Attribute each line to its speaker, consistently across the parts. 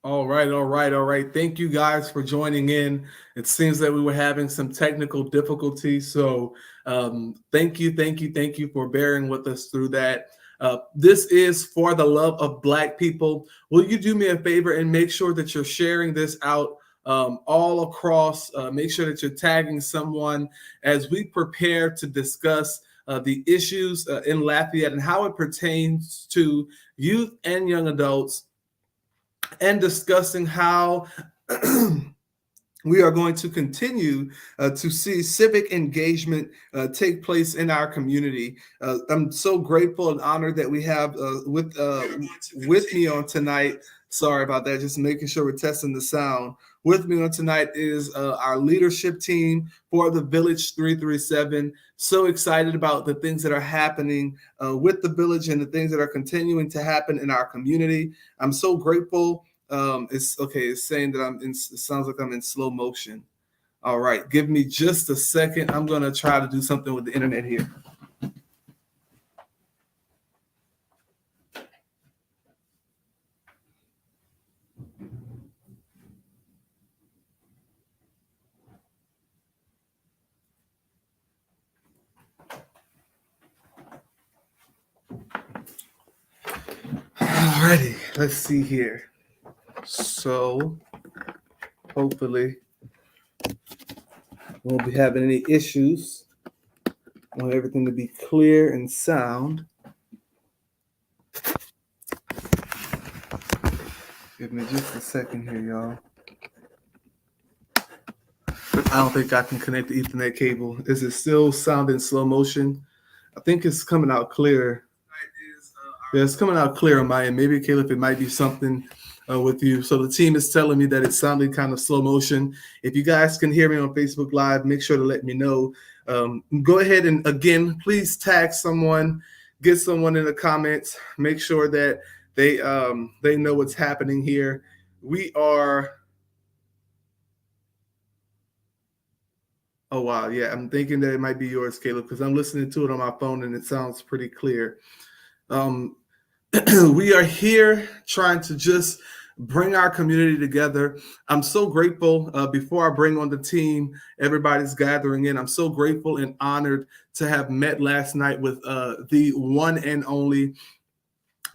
Speaker 1: All right, all right, all right. Thank you guys for joining in. It seems that we were having some technical difficulties, so thank you for bearing with us through that. This is for the love of Black people. Will you do me a favor and make sure that you're sharing this out all across? Make sure that you're tagging someone as we prepare to discuss the issues in Lafayette and how it pertains to youth and young adults and discussing how we are going to continue to see civic engagement take place in our community. I'm so grateful and honored that we have with me on tonight. Sorry about that. Just making sure we're testing the sound. With me on tonight is our leadership team for the Village 337. So excited about the things that are happening with the village and the things that are continuing to happen in our community. I'm so grateful. It's okay. It's saying that I'm in. It sounds like I'm in slow motion. All right, give me just a second. I'm gonna try to do something with the internet here. Alrighty, let's see here. So hopefully we won't be having any issues. I want everything to be clear and sound. Give me just a second here, y'all. I don't think I can connect the Ethernet cable. Is it still sounding slow motion? I think it's coming out clear. Yeah, it's coming out clear on my end. Maybe, Caleb, it might be something with you. So the team is telling me that it's sounding kind of slow motion. If you guys can hear me on Facebook Live, make sure to let me know. Go ahead and, again, please tag someone, get someone in the comments. Make sure that they know what's happening here. We are. Oh, wow. Yeah, I'm thinking that it might be yours, Caleb, because I'm listening to it on my phone and it sounds pretty clear. We are here trying to just bring our community together. I'm so grateful. Before I bring on the team, everybody's gathering in. I'm so grateful and honored to have met last night with the one and only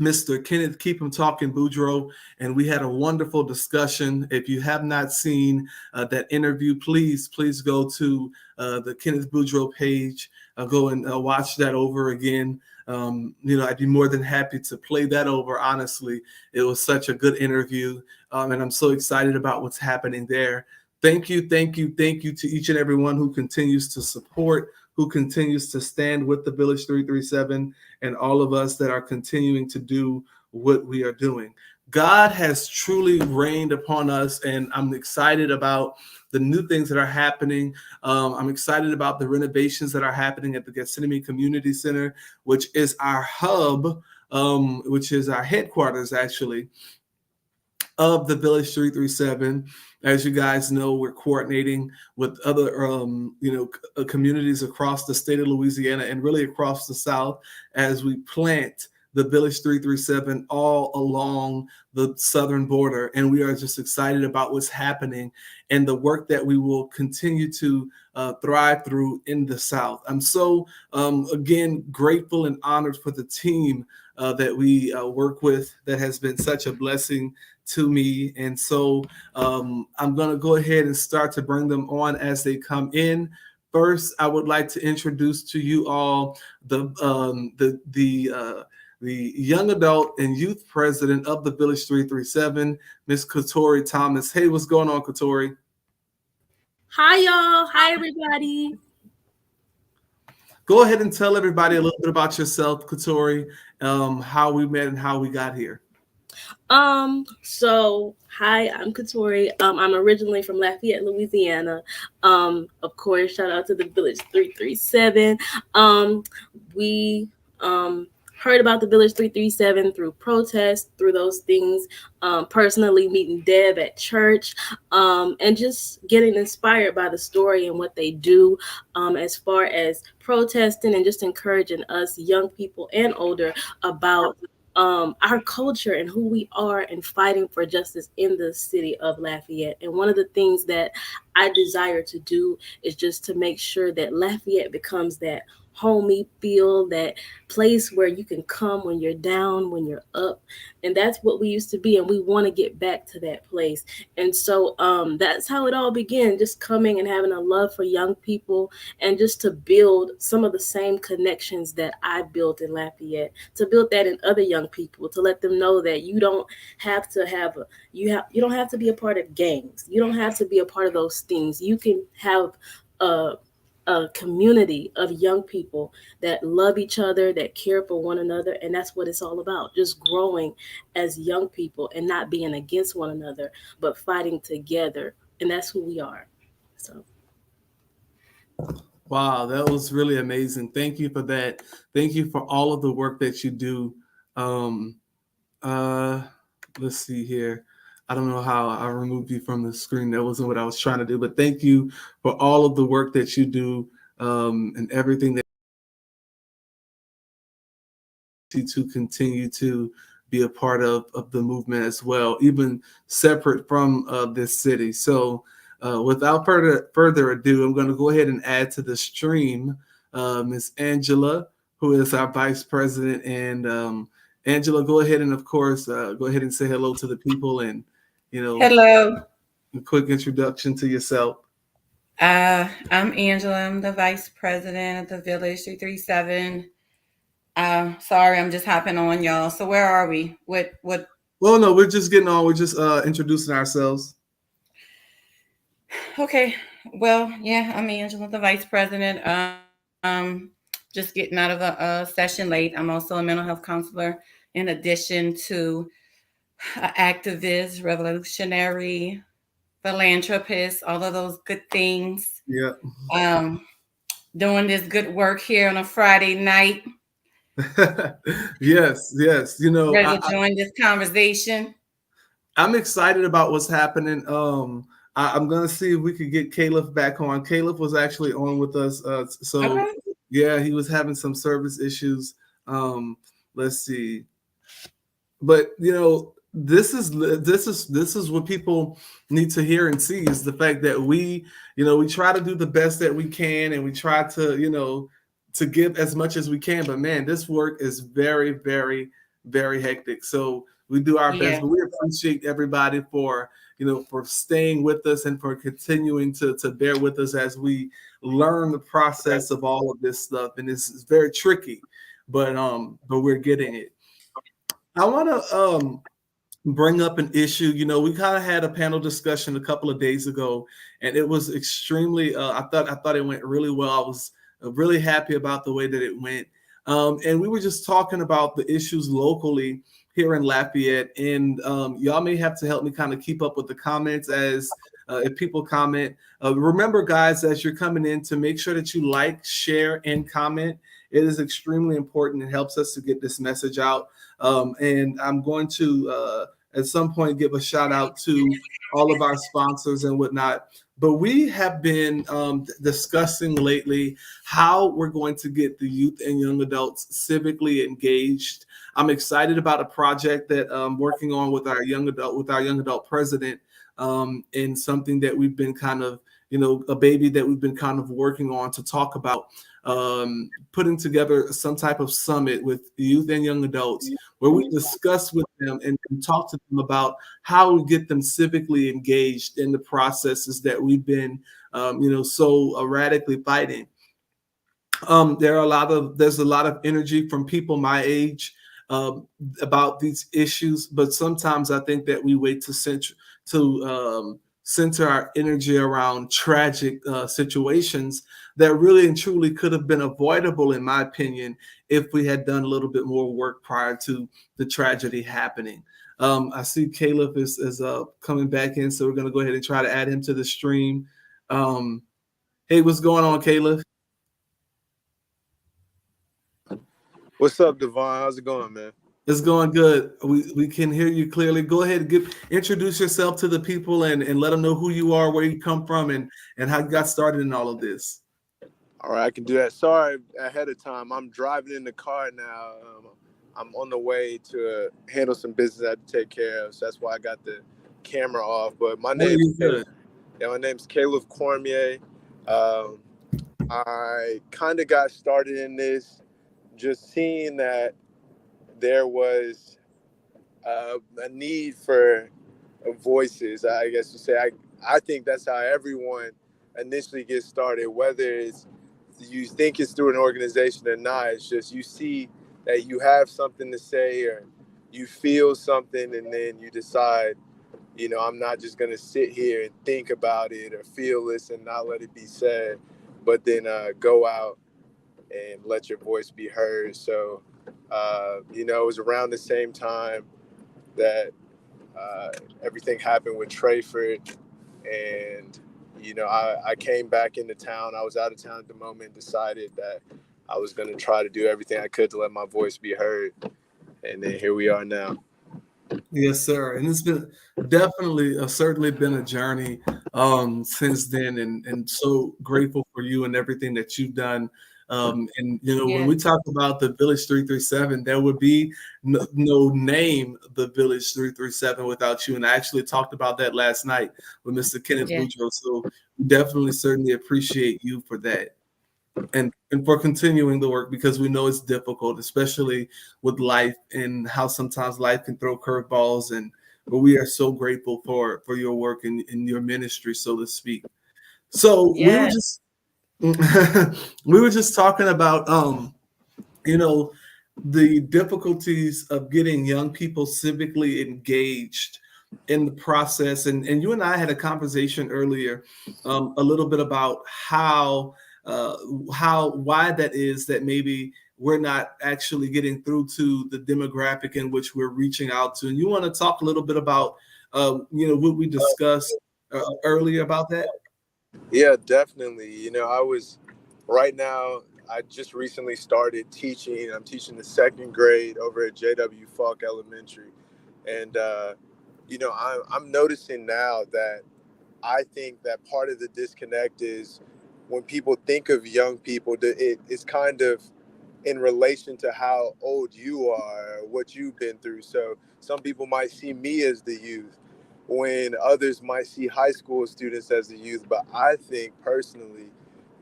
Speaker 1: Mr. Kenneth Keep 'em Talking Boudreaux, and we had a wonderful discussion. If you have not seen that interview, please go to the Kenneth Boudreaux page. Go and watch that over again. I'd be more than happy to play that over. Honestly, it was such a good interview, and I'm so excited about what's happening there. Thank you to each and everyone who continues to support, who continues to stand with the Village 337, and all of us that are continuing to do what we are doing. God has truly rained upon us, and I'm excited about the new things that are happening. I'm excited about the renovations that are happening at the Gethsemane Community Center, which is our hub, which is our headquarters, actually, of the Village 337. As you guys know, we're coordinating with other, communities across the state of Louisiana and really across the South as we plant the Village 337 all along the southern border. And we are just excited about what's happening and the work that we will continue to thrive through in the South. I'm so, again, grateful and honored for the team that we work with that has been such a blessing to me. And so I'm going to go ahead and start to bring them on as they come in. First, I would like to introduce to you all the young adult and youth president of the Village 337, Miss Katori Thomas. Hey, what's going on, Katori?
Speaker 2: Hi, y'all. Hi, everybody.
Speaker 1: Go ahead and tell everybody a little bit about yourself, Katori, how we met and how we got here.
Speaker 2: Hi, I'm Katori. I'm originally from Lafayette, Louisiana. Of course, shout out to the Village 337. We heard about the Village 337 through protests, through those things, personally meeting Dev at church, and just getting inspired by the story and what they do, as far as protesting and just encouraging us young people and older about our culture and who we are and fighting for justice in the city of Lafayette. And one of the things that I desire to do is just to make sure that Lafayette becomes that homey feel, that place where you can come when you're down, when you're up. And that's what we used to be. And we want to get back to that place. And so that's how it all began, just coming and having a love for young people and just to build some of the same connections that I built in Lafayette, to build that in other young people, to let them know that you don't have to have a, you don't have to be a part of gangs. You don't have to be a part of those things. You can have a a community of young people that love each other, that care for one another, and that's what it's all about. Just growing as young people and not being against one another, but fighting together, and that's who we are. So
Speaker 1: Wow, that was really amazing. Thank you for that. Thank you for all of the work that you do. Um, uh, let's see here. I don't know how I removed you from the screen. That wasn't what I was trying to do, but thank you for all of the work that you do, and everything that you to continue to be a part of the movement as well, even separate from this city. So, without further ado, I'm going to go ahead and add to the stream Miss Angela, who is our vice president. And Angela, go ahead and, of course, go ahead and say hello to the people, and
Speaker 3: Hello.
Speaker 1: a quick introduction to yourself.
Speaker 3: I'm Angela. I'm the vice president of the Village 337. Sorry, I'm just hopping on, y'all. So where are we? What?
Speaker 1: Well, no, we're just getting on. We're just introducing ourselves.
Speaker 3: Okay. Well, yeah, I'm Angela, the vice president. Just getting out of a session late. I'm also a mental health counselor, in addition to an activist, revolutionary, philanthropist, all of those good things.
Speaker 1: Yeah.
Speaker 3: Um, Doing this good work here on a Friday night.
Speaker 1: Yes, yes.
Speaker 3: Ready to join this conversation?
Speaker 1: I'm excited about what's happening. I'm gonna see if we could get Caleb back on. Caleb was actually on with us, so
Speaker 3: Okay.
Speaker 1: yeah, he was having some service issues. Let's see, but this is what people need to hear and see, is the fact that we try to do the best that we can, and we try to give as much as we can. But man, this work is very, very, very hectic. So we do our best,
Speaker 3: Yeah.
Speaker 1: but we appreciate everybody for staying with us and for continuing to bear with us as we learn the process of all of this stuff. And it's very tricky, but we're getting it. I want to bring up an issue. We kind of had a panel discussion a couple of days ago, and it was extremely. I thought it went really well. I was really happy about the way that it went, and we were just talking about the issues locally here in Lafayette. And y'all may have to help me kind of keep up with the comments as if people comment. Remember, guys, as you're coming in, to make sure that you like, share, and comment. It is extremely important. It helps us to get this message out. And I'm going to at some point give a shout out to all of our sponsors and whatnot. But we have been discussing lately how we're going to get the youth and young adults civically engaged. I'm excited about a project that I'm working on with our young adult president, and something that we've been kind of, a baby that we've been kind of working on to talk about, putting together some type of summit with youth and young adults where we discuss with them and talk to them about how we get them civically engaged in the processes that we've been, so radically fighting. There's a lot of energy from people my age about these issues, but sometimes I think that we wait to center our energy around tragic situations that really and truly could have been avoidable, in my opinion, if we had done a little bit more work prior to the tragedy happening. I see Caleb is coming back in, so we're going to go ahead and try to add him to the stream. Hey, what's going on, Caleb?
Speaker 4: What's up, Devon? How's it going, man?
Speaker 1: It's going good. We can hear you clearly. Go ahead and introduce yourself to the people and let them know who you are, where you come from, and how you got started in all of this.
Speaker 4: All right, I can do that. Sorry ahead of time. I'm driving in the car now. I'm on the way to handle some business I have to take care of. So that's why I got the camera off. But my
Speaker 1: No,
Speaker 4: name's
Speaker 1: you good.
Speaker 4: my name's Caleb Cormier. Um, I kind of got started in this just seeing that there was a need for voices. I guess you say. I think that's how everyone initially gets started, whether it's you think it's through an organization or not. It's just you see that you have something to say or you feel something, and then you decide, I'm not just going to sit here and think about it or feel this and not let it be said, but then go out and let your voice be heard. So, it was around the same time that everything happened with Trayford. And, I came back into town. I was out of town at the moment, decided that I was going to try to do everything I could to let my voice be heard. And then here we are now.
Speaker 1: Yes, sir. And it's been definitely, certainly been a journey since then, and so grateful for you and everything that you've done. And when we talk about the Village 337, there would be no name the Village 337 without you. And I actually talked about that last night with Mr. Kenneth Boudreaux. So definitely, certainly appreciate you for that. And for continuing the work, because we know it's difficult, especially with life and how sometimes life can throw curveballs. But we are so grateful for your work and in your ministry, so to speak. So we were just we were just talking about the difficulties of getting young people civically engaged in the process. And you and I had a conversation earlier a little bit about why that is that maybe we're not actually getting through to the demographic in which we're reaching out to. And you want to talk a little bit about what we discussed earlier about that?
Speaker 4: Yeah, definitely. Right now, I just recently started teaching. I'm teaching the second grade over at J.W. Falk Elementary. And, I'm noticing now that I think that part of the disconnect is when people think of young people, it's kind of in relation to how old you are, what you've been through. So some people might see me as the youth, when others might see high school students as the youth. But I think personally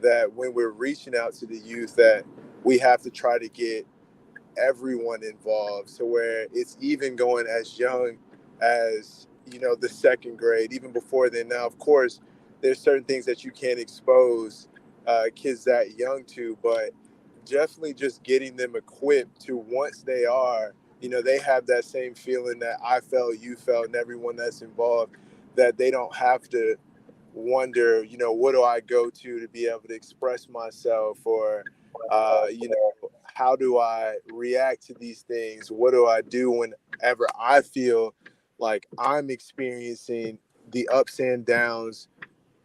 Speaker 4: that when we're reaching out to the youth, that we have to try to get everyone involved, so where it's even going as young as the second grade, even before then. Now, of course, there's certain things that you can't expose kids that young to, but definitely just getting them equipped to, once they are, they have that same feeling that I felt, you felt, and everyone that's involved, that they don't have to wonder, what do I go to be able to express myself, or how do I react to these things? What do I do whenever I feel like I'm experiencing the ups and downs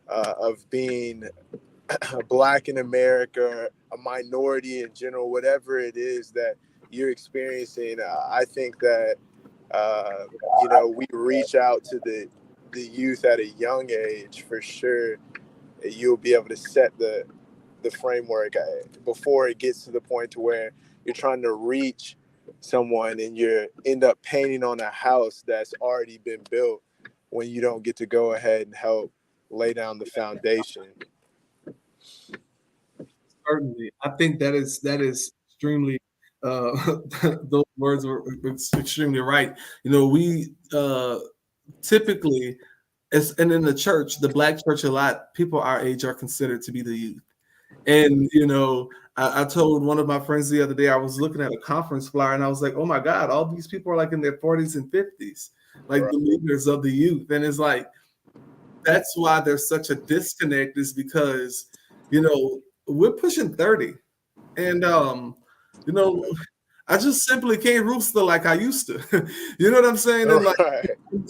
Speaker 4: of being Black in America, a minority in general, whatever it is that you're experiencing? I think that we reach out to the youth at a young age, for sure. You'll be able to set the framework before it gets to the point to where you're trying to reach someone and you end up painting on a house that's already been built, when you don't get to go ahead and help lay down the foundation.
Speaker 1: Certainly, I think that is extremely. Those words were extremely right. We typically, and in the church, the Black church, a lot people our age are considered to be the youth. And I told one of my friends the other day, I was looking at a conference flyer and I was like, oh my God, all these people are like in their 40s and 50s, like the leaders of the youth. And it's like, that's why there's such a disconnect, is because we're pushing 30, and I just simply can't rooster like I used to. You know what I'm saying? And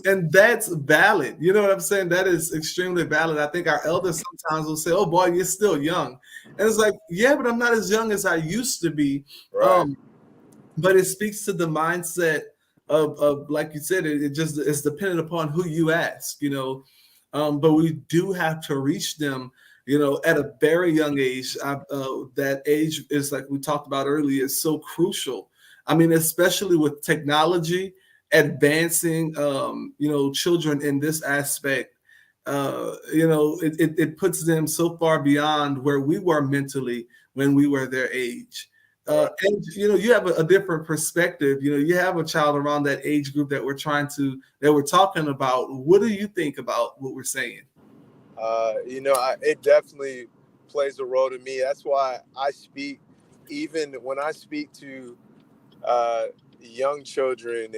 Speaker 1: and that's valid. You know what I'm saying? That is extremely valid. I think our elders sometimes will say, oh boy, you're still young. And it's like, yeah, but I'm not as young as I used to be.
Speaker 4: Right.
Speaker 1: But it speaks to the mindset of like you said, it's dependent upon who you ask, but we do have to reach them, at a very young age. That age is, like we talked about earlier, is so crucial. I mean, especially with technology advancing, children in this aspect, it puts them so far beyond where we were mentally when we were their age. And you have a different perspective. You have a child around that age group that we're talking about. What do you think about what we're saying?
Speaker 4: It definitely plays a role to me. That's why I speak, even when I speak to uh, young children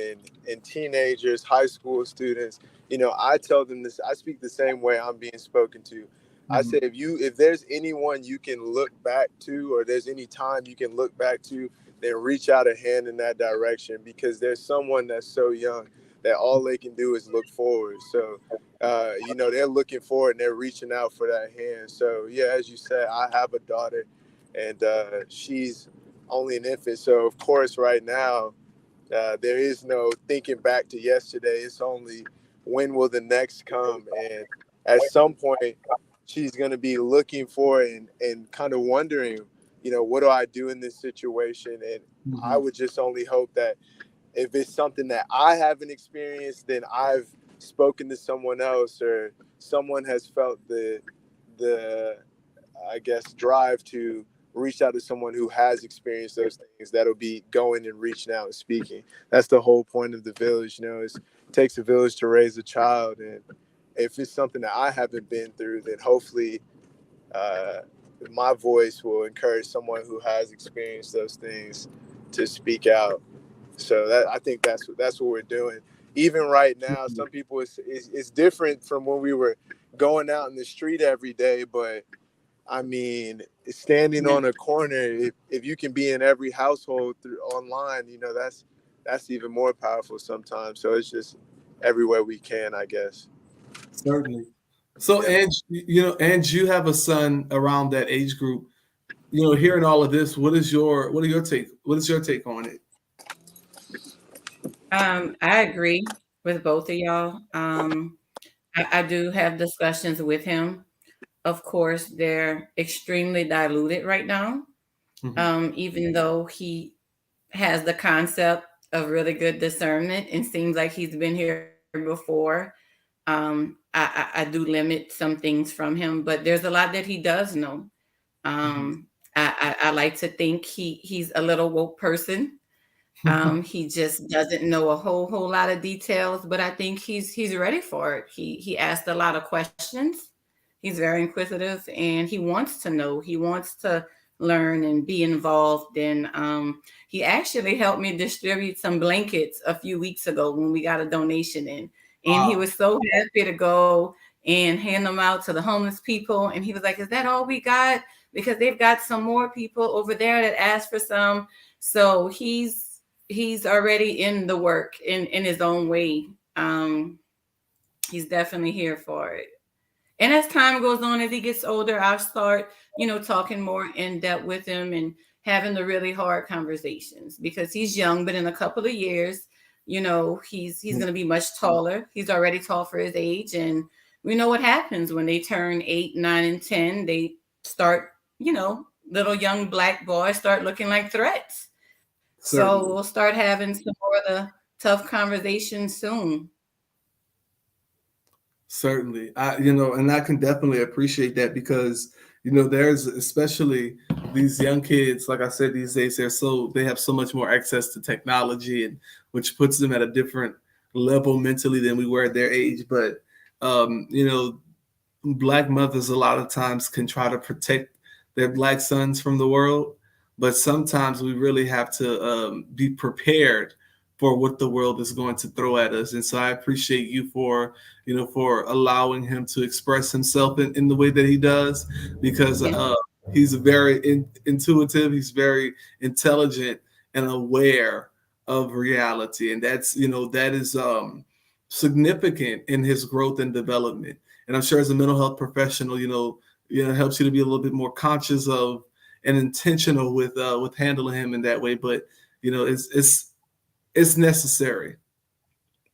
Speaker 4: and teenagers, high school students. I tell them this. I speak the same way I'm being spoken to. I say, if there's anyone you can look back to, or there's any time you can look back to, then reach out a hand in that direction, because there's someone that's so young that all they can do is look forward. So, they're looking forward and they're reaching out for that hand. So, yeah, as you said, I have a daughter, and she's only an infant. So, of course, right now, there is no thinking back to yesterday. It's only when will the next come. And at some point, she's going to be looking for and kind of wondering, what do I do in this situation? And I would just only hope that if it's something that I haven't experienced, then I've spoken to someone else, or someone has felt the I guess drive to reach out to someone who has experienced those things, that'll be going and reaching out and speaking. That's the whole point of the village. It takes a village to raise a child. And if it's something that I haven't been through, then hopefully my voice will encourage someone who has experienced those things to speak out. So I think that's what we're doing. Even right now, some people, it's different from when we were going out in the street every day. But I mean, standing on a corner, if you can be in every household through online, that's even more powerful sometimes. So it's just everywhere we can, I guess.
Speaker 1: Certainly. So, and you have a son around that age group. Hearing all of this, what is your take on it?
Speaker 3: I agree with both of y'all. I do have discussions with him. Of course, they're extremely diluted right now. Even though he has the concept of really good discernment and seems like he's been here before, I do limit some things from him, but there's a lot that he does know. I like to think he's a little woke person. He just doesn't know a whole lot of details, but I think he's ready for it. He asked a lot of questions. He's very inquisitive, and he wants to know. He wants to learn and be involved. And he actually helped me distribute some blankets a few weeks ago when we got a donation in. And he was so happy to go and hand them out to the homeless people. And he was like, "Is that all we got? Because they've got some more people over there that asked for some." So he's already in the work in his own way. He's definitely here for it. And as time goes on, as he gets older, I'll start, talking more in depth with him and having the really hard conversations, because he's young, but in a couple of years, he's going to be much taller. He's already tall for his age. And we know what happens when they turn 8, 9, and 10. They start, little young Black boys start looking like threats. Certainly. So we'll start having some more of the tough conversations soon.
Speaker 1: Certainly. And I can definitely appreciate that, because, there's especially these young kids, like I said, these days, they have so much more access to technology, and which puts them at a different level mentally than we were at their age. But, Black mothers a lot of times can try to protect their Black sons from the world. But sometimes we really have to be prepared for what the world is going to throw at us. And so I appreciate you for allowing him to express himself in the way that he does, because he's very intuitive. He's very intelligent and aware of reality. And that is significant in his growth and development. And I'm sure as a mental health professional, it helps you to be a little bit more conscious of and intentional with handling him in that way. But it's necessary.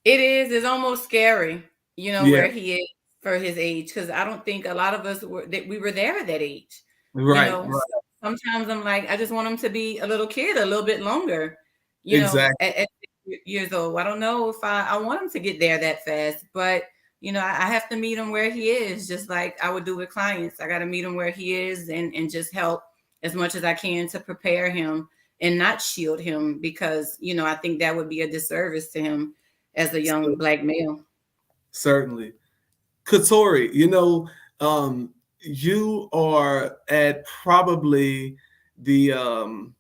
Speaker 3: It is. It's almost scary, where he is for his age, because I don't think a lot of us were there at that age.
Speaker 1: Right.
Speaker 3: So sometimes I'm like, I just want him to be a little kid a little bit longer,
Speaker 1: Exactly.
Speaker 3: at years old. I don't know if I want him to get there that fast, but I have to meet him where he is, just like I would do with clients. I got to meet him where he is and just help as much as I can to prepare him and not shield him, because, I think that would be a disservice to him as a young Black male.
Speaker 1: Certainly. Katori, you are at probably the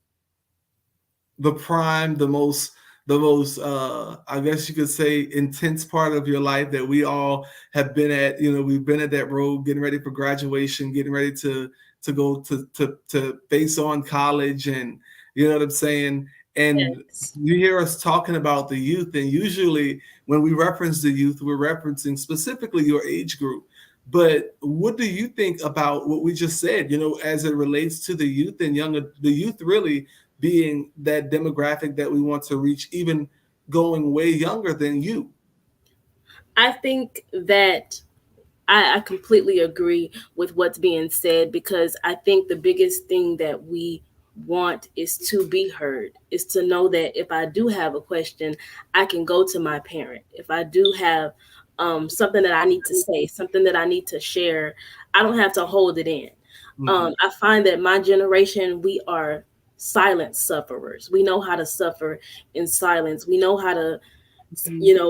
Speaker 1: the prime, the most I guess you could say intense part of your life that we all have been at. We've been at that road, getting ready for graduation, getting ready to go to face on college, and you know what I'm saying. And
Speaker 2: Yes.
Speaker 1: you hear us talking about the youth, and usually when we reference the youth, we're referencing specifically your age group. But what do you think about what we just said, as it relates to the youth and the youth really being that demographic that we want to reach, even going way younger than you?
Speaker 2: I think that I completely agree with what's being said, because I think the biggest thing that we want is to be heard, is to know that if I do have a question, I can go to my parent. If I do have something that I need to say, something that I need to share, I don't have to hold it in. I find that my generation, we are silent sufferers. We know how to suffer in silence. We know how to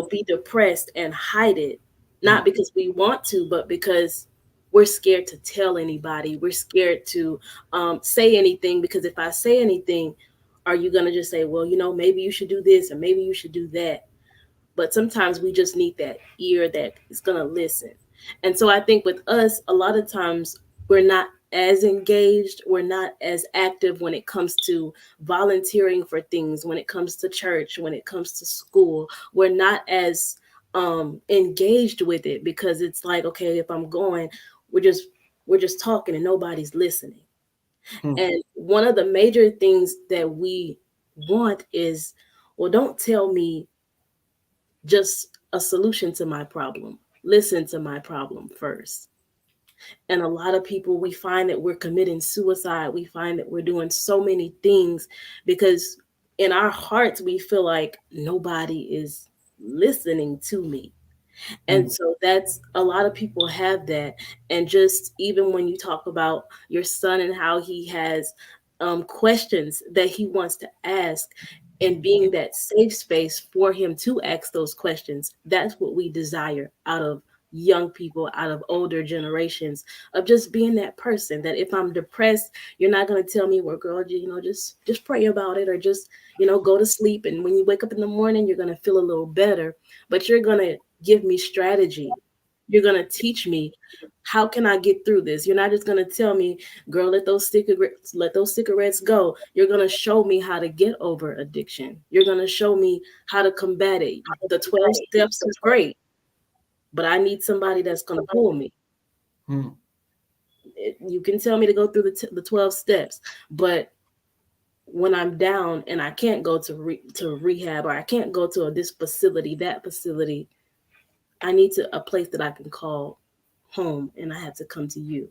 Speaker 2: be depressed and hide it, not because we want to, but because we're scared to tell anybody. We're scared to say anything, because if I say anything, are you going to just say, well, maybe you should do this or maybe you should do that? But sometimes we just need that ear that is going to listen. And so I think with us, a lot of times we're not as engaged, we're not as active when it comes to volunteering for things, when it comes to church, when it comes to school. We're not as engaged with it, because it's like, okay, if I'm going, we're just talking and nobody's listening. And one of the major things that we want is, well, don't tell me just a solution to my problem. Listen to my problem first. And a lot of people, we find that we're committing suicide. We find that we're doing so many things because in our hearts, we feel like nobody is listening to me. And so that's a lot of people have that. And just even when you talk about your son and how he has questions that he wants to ask, and being that safe space for him to ask those questions, that's what we desire out of young people, out of older generations, of just being that person that if I'm depressed, you're not going to tell me, well, girl, just pray about it, or just go to sleep, and when you wake up in the morning you're going to feel a little better. But you're going to give me strategy. You're going to teach me, how can I get through this? You're not just going to tell me, girl, let those cigarettes go. You're going to show me how to get over addiction. You're going to show me how to combat it. The 12 steps is great, but I need somebody that's going to pull me. You can tell me to go through the 12 steps, but when I'm down and I can't go to rehab, or I can't go to this facility, that facility, I need a place that I can call home, and I have to come to you,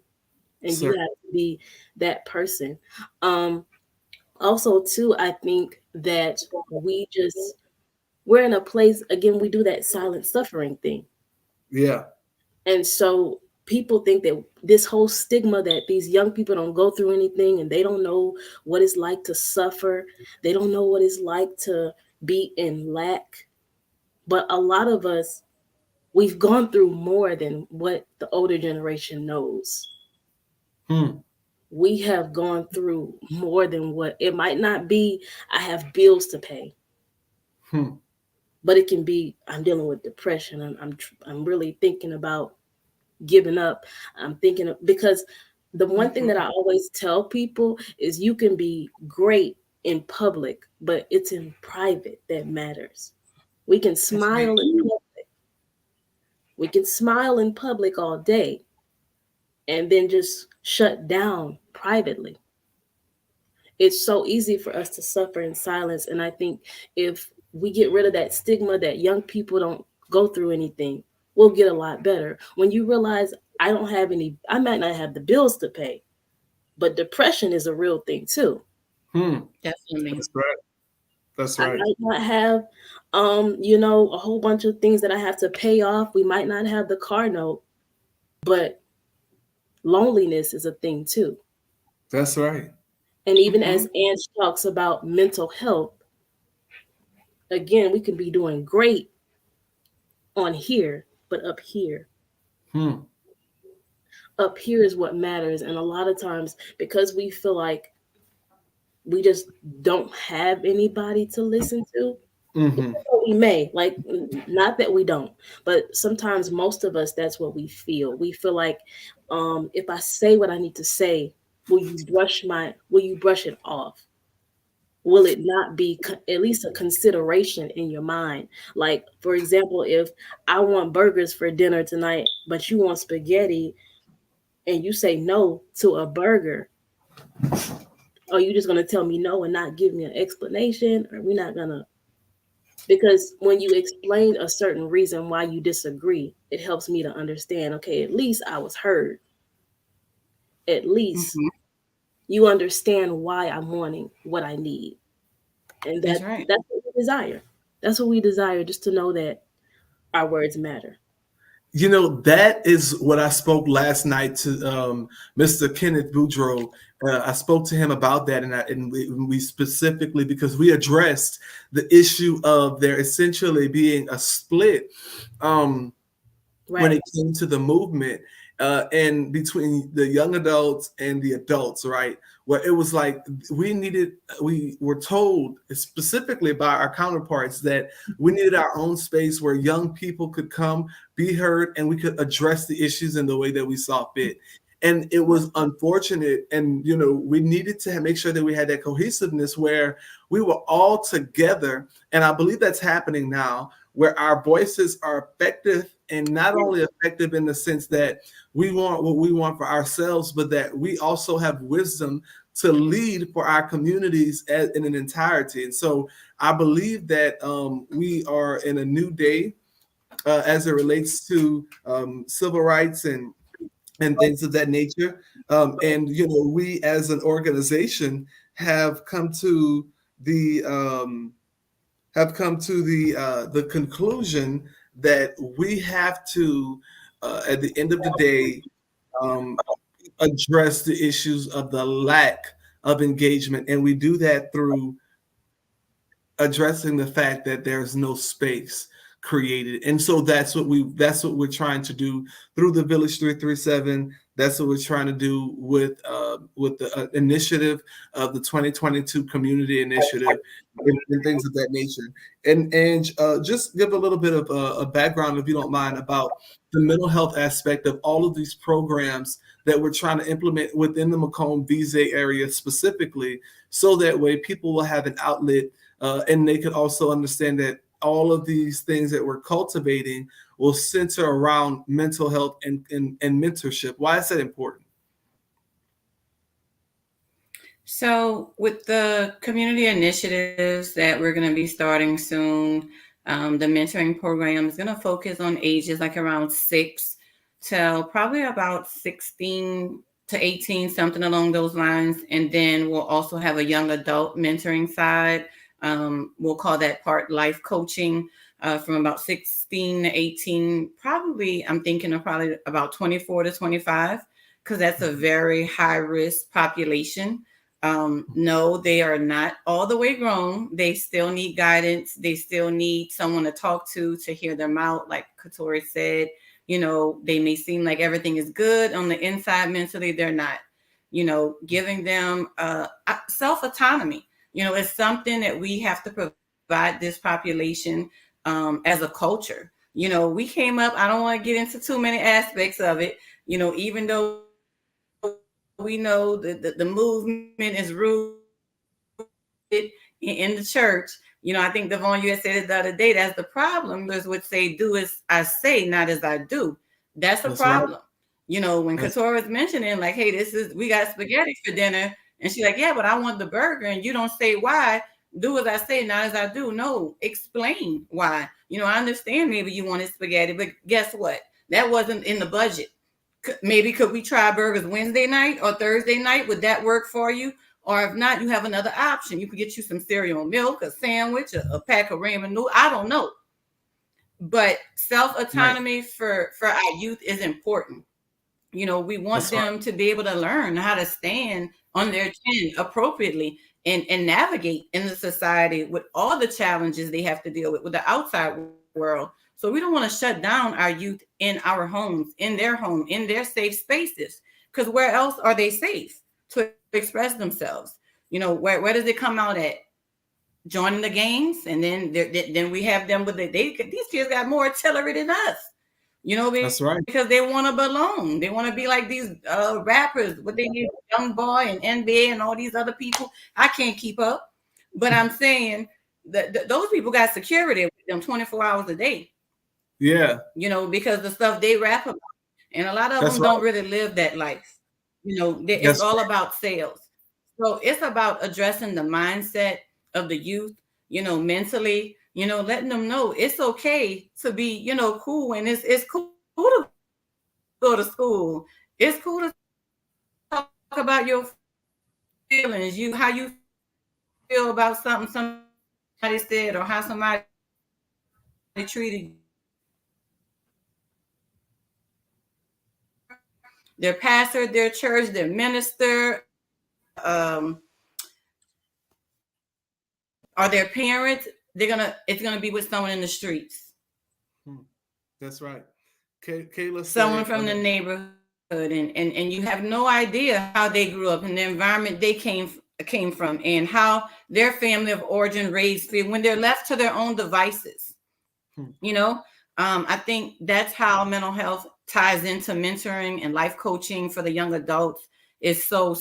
Speaker 2: and you have to be that person. Also, too, I think that we're in a place, again, we do that silent suffering thing.
Speaker 1: Yeah.
Speaker 2: And so people think that this whole stigma that these young people don't go through anything and they don't know what it's like to suffer. They don't know what it's like to be in lack. But a lot of us, we've gone through more than what the older generation knows. We have gone through more than what it might not be. I have bills to pay. But it can be, I'm dealing with depression. I'm really thinking about giving up. I'm thinking of, because the one thing that I always tell people is, you can be great in public, but it's in private that matters. We can smile in public. We can smile in public all day and then just shut down privately. It's so easy for us to suffer in silence. And I think if we get rid of that stigma that young people don't go through anything, we'll get a lot better. When you realize, I might not have the bills to pay, but depression is a real thing too.
Speaker 3: Definitely.
Speaker 1: That's right. That's
Speaker 2: I
Speaker 1: right.
Speaker 2: might not have, a whole bunch of things that I have to pay off. We might not have the car note, but loneliness is a thing too.
Speaker 1: That's right.
Speaker 2: And even
Speaker 3: Mm-hmm.
Speaker 2: as Ange talks about mental health, again, we can be doing great on here, but
Speaker 1: Hmm.
Speaker 2: up here is what matters. And a lot of times, because we feel like we just don't have anybody to listen to,
Speaker 1: Hmm.
Speaker 2: we may like, not that we don't, but sometimes most of us, that's what we feel like, if I say what I need to say, will you brush it off? Will it not be at least a consideration in your mind? Like, for example, if I want burgers for dinner tonight, but you want spaghetti, and you say no to a burger, are you just going to tell me no and not give me an explanation? Or we not going to? Because when you explain a certain reason why you disagree, it helps me to understand, okay, at least I was heard. At least
Speaker 3: Mm-hmm.
Speaker 2: you understand why I'm wanting what I need. And
Speaker 3: That's right.
Speaker 2: that's what we desire. That's what we desire, just to know that our words matter.
Speaker 1: That is what I spoke last night to Mr. Kenneth Boudreau. I spoke to him about that, and we specifically, because we addressed the issue of there essentially being a split when
Speaker 2: Right.
Speaker 1: it came to the movement, and between the young adults and the adults, right? Where it was like we were told specifically by our counterparts that we needed our own space where young people could come, be heard, and we could address the issues in the way that we saw fit. And it was unfortunate, and we needed to make sure that we had that cohesiveness where we were all together, and I believe that's happening now, where our voices are effective, and not only effective in the sense that we want what we want for ourselves, but that we also have wisdom to lead for our communities in an entirety. And so I believe that we are in a new day as it relates to civil rights and things of that nature. And we as an organization have come to the the conclusion that we have to, at the end of the day, um, address the issues of the lack of engagement, and we do that through addressing the fact that there's no space created. And so that's what we're trying to do through the Village 337. That's what we're trying to do with the initiative of the 2022 community initiative, and things of that nature. And just give a little bit of a background, if you don't mind, about the mental health aspect of all of these programs that we're trying to implement within the Macomb VZ area specifically, so that way people will have an outlet, and they could also understand that all of these things that we're cultivating will center around mental health and mentorship. Why is that important?
Speaker 3: So, with the community initiatives that we're going to be starting soon, the mentoring program is going to focus on ages like around 6 till probably about 16 to 18, something along those lines. And then we'll also have a young adult mentoring side. We'll call that part life coaching, from about 16 to 18. Probably, I'm thinking of probably about 24 to 25, because that's a very high risk population. No, they are not all the way grown. They still need guidance. They still need someone to talk to hear them out. Like Katori said, they may seem like everything is good on the inside. Mentally, they're not. Giving them self autonomy. It's something that we have to provide this population, as a culture. We came up, I don't want to get into too many aspects of it, even though we know that the movement is rooted in the church. I think Devon, you had said it the other day. That's the problem. Is would say, "Do as I say, not as I do." That's a
Speaker 1: That's right.
Speaker 3: problem. When Katora mentioning, like, "Hey, we got spaghetti for dinner," and she's like, "Yeah, but I want the burger," and you don't say why. Do as I say, not as I do. No, explain why. I understand maybe you wanted spaghetti, but guess what? That wasn't in the budget. Maybe could we try burgers Wednesday night or Thursday night? Would that work for you? Or if not, you have another option. You could get you some cereal and milk, a sandwich, a pack of ramen noodles. I don't know. But self-autonomy for our youth is important. We want them to be able to learn how to stand on their 10 appropriately and navigate in the society with all the challenges they have to deal with the outside world. So we don't want to shut down our youth in our homes, in their home, in their safe spaces, because where else are they safe to express themselves? Where does it come out at? Joining the gangs, and then we have them with these kids got more artillery than us.
Speaker 1: That's right.
Speaker 3: Because they want to belong. They want to be like these rappers. What they need, Young Boy and NBA and all these other people. I can't keep up, but I'm saying that those people got security with them 24 hours a day.
Speaker 1: Yeah.
Speaker 3: Because the stuff they rap about, and a lot of them don't really live that life. It's all about sales. So it's about addressing the mindset of the youth, mentally, letting them know it's okay to be, cool, and it's cool to go to school. It's cool to talk about your feelings, how you feel about something somebody said or how somebody treated you. Their pastor, their church, their minister, or their parents, it's gonna be with someone in the streets.
Speaker 1: That's right. Kayla,
Speaker 3: someone from the neighborhood, and you have no idea how they grew up and the environment they came from, and how their family of origin raised when they're left to their own devices. I think that's how mental health ties into mentoring and life coaching for the young adults is so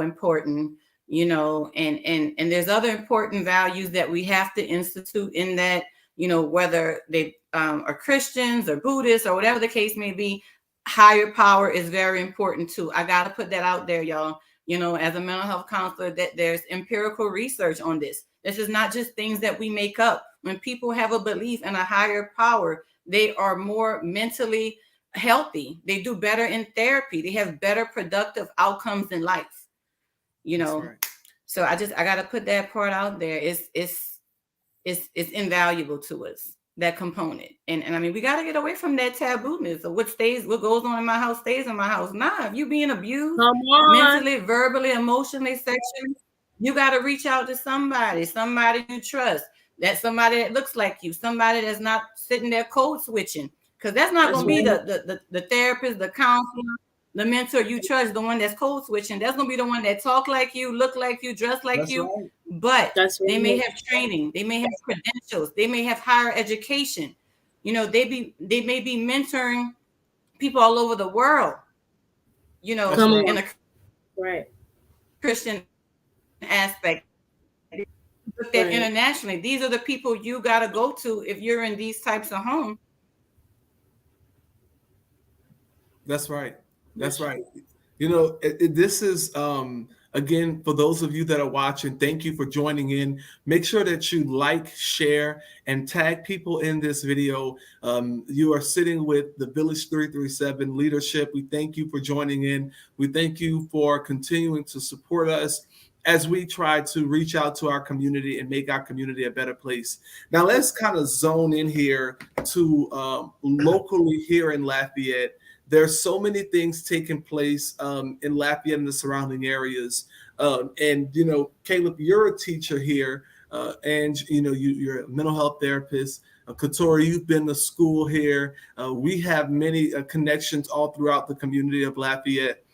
Speaker 3: important. And there's other important values that we have to institute in that, whether they are Christians or Buddhists or whatever the case may be. Higher power is very important too. I got to put that out there, y'all. As a mental health counselor, that there's empirical research on this. This is not just things that we make up. When people have a belief in a higher power, they are more mentally healthy. They do better in therapy. They have better productive outcomes in life. Right. So I got to put that part out there. It's invaluable to us, that component. And I mean, we got to get away from that taboo-ness of what goes on in my house stays in my house. Nah, if you being abused mentally, verbally, emotionally, sexually, you got to reach out to somebody you trust, somebody that looks like you, somebody that's not sitting there code switching, because that's not going to be the therapist, the counselor, the mentor you trust, the one that's code switching. That's going to be the one that talk like you, look like you, dress like you. Right. But they may have training, they may have credentials, they may have higher education. They may be mentoring people all over the world, in a Christian aspect. But then internationally, these are the people you got to go to if you're in these types of homes.
Speaker 1: That's right. That's right. This is, again, for those of you that are watching, thank you for joining in. Make sure that you like, share, and tag people in this video. You are sitting with the Village 337 leadership. We thank you for joining in. We thank you for continuing to support us as we try to reach out to our community and make our community a better place. Now, let's kind of zone in here to locally here in Lafayette. There's so many things taking place in Lafayette and the surrounding areas. And, Caleb, you're a teacher here, and, you're a mental health therapist. Katori, you've been to school here. We have many connections all throughout the community of Lafayette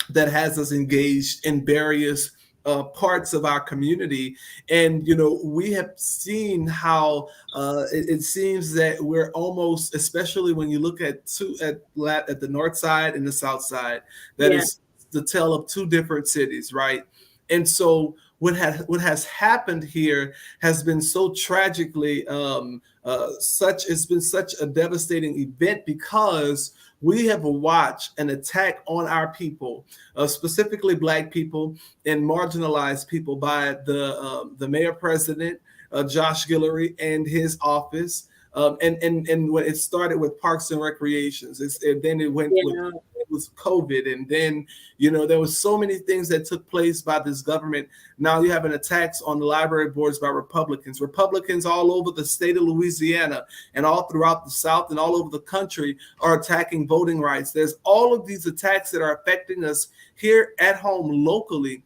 Speaker 1: that has us engaged in various parts of our community. And, we have seen how it seems that we're almost, especially when you look at the north side and the south side, that is the tale of two different cities, right? And so what has happened here has been so tragically it's been such a devastating event, because we have watched an attack on our people, specifically Black people and marginalized people, by the mayor president, Josh Guillory, and his office. And when it started with Parks and Recreations, then it went with was COVID, and then there was so many things that took place by this government. Now you have an attacks on the library boards by Republicans. Republicans all over the state of Louisiana and all throughout the South and all over the country are attacking voting rights. There's all of these attacks that are affecting us here at home locally.